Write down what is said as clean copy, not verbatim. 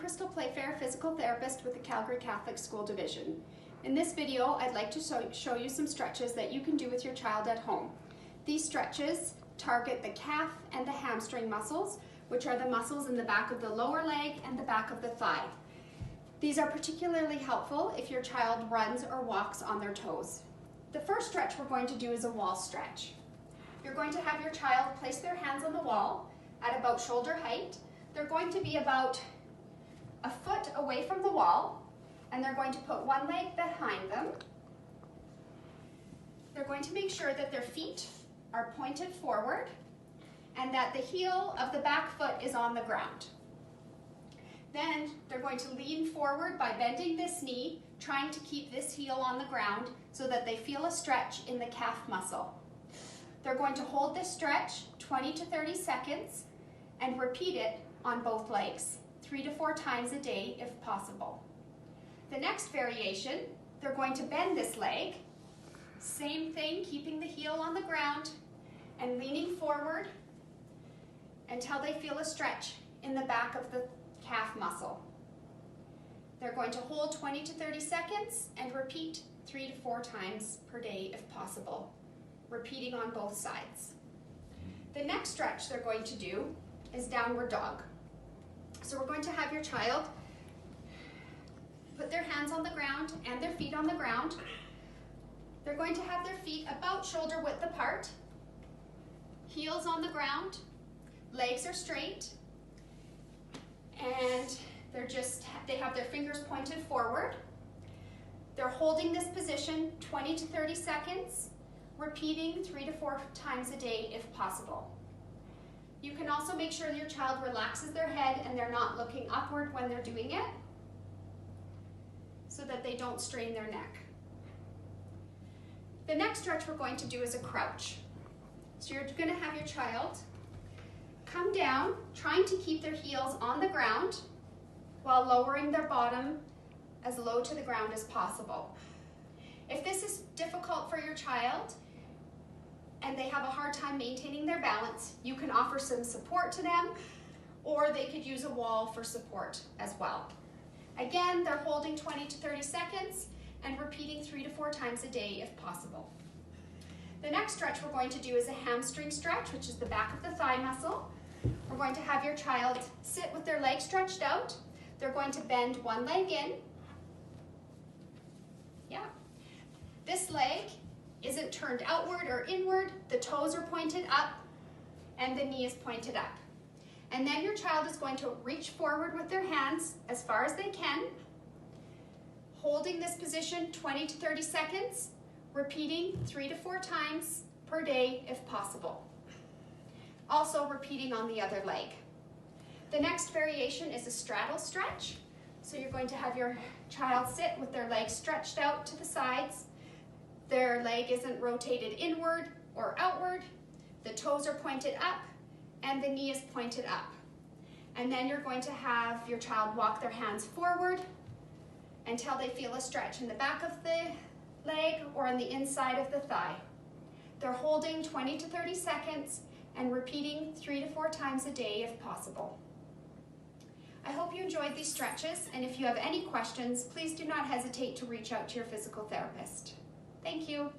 Crystal Playfair, physical therapist with the Calgary Catholic School Division. In this video, I'd like to show you some stretches that you can do with your child at home. These stretches target the calf and the hamstring muscles, which are the muscles in the back of the lower leg and the back of the thigh. These are particularly helpful if your child runs or walks on their toes. The first stretch we're going to do is a wall stretch. You're going to have your child place their hands on the wall at about shoulder height. They're going to be about a foot away from the wall, and they're going to put one leg behind them. They're going to make sure that their feet are pointed forward and that the heel of the back foot is on the ground. Then they're going to lean forward by bending this knee, trying to keep this heel on the ground so that they feel a stretch in the calf muscle. They're going to hold this stretch 20 to 30 seconds and repeat it on both legs, 3 to 4 times a day if possible. The next variation, they're going to bend this leg. Same thing, keeping the heel on the ground and leaning forward until they feel a stretch in the back of the calf muscle. They're going to hold 20 to 30 seconds and repeat 3 to 4 times per day if possible, repeating on both sides. The next stretch they're going to do is downward dog. So we're going to have your child put their hands on the ground and their feet on the ground. They're going to have their feet about shoulder width apart, heels on the ground, legs are straight, and they have their fingers pointed forward. They're holding this position 20 to 30 seconds, repeating 3 to 4 times a day if possible. You can also make sure your child relaxes their head and they're not looking upward when they're doing it, so that they don't strain their neck. The next stretch we're going to do is a crouch. So you're going to have your child come down, trying to keep their heels on the ground while lowering their bottom as low to the ground as possible. If this is difficult for your child and they have a hard time maintaining their balance, you can offer some support to them, or they could use a wall for support as well. Again, they're holding 20 to 30 seconds and repeating 3 to 4 times a day if possible. The next stretch we're going to do is a hamstring stretch, which is the back of the thigh muscle. We're going to have your child sit with their legs stretched out. They're going to bend one leg in. Yeah. This leg isn't turned outward or inward. The toes are pointed up and the knee is pointed up. And then your child is going to reach forward with their hands as far as they can, holding this position 20 to 30 seconds, repeating 3 to 4 times per day if possible. Also repeating on the other leg. The next variation is a straddle stretch. So you're going to have your child sit with their legs stretched out to the sides. Their leg isn't rotated inward or outward. The toes are pointed up and the knee is pointed up. And then you're going to have your child walk their hands forward until they feel a stretch in the back of the leg or on the inside of the thigh. They're holding 20 to 30 seconds and repeating 3 to 4 times a day if possible. I hope you enjoyed these stretches, and if you have any questions, please do not hesitate to reach out to your physical therapist. Thank you.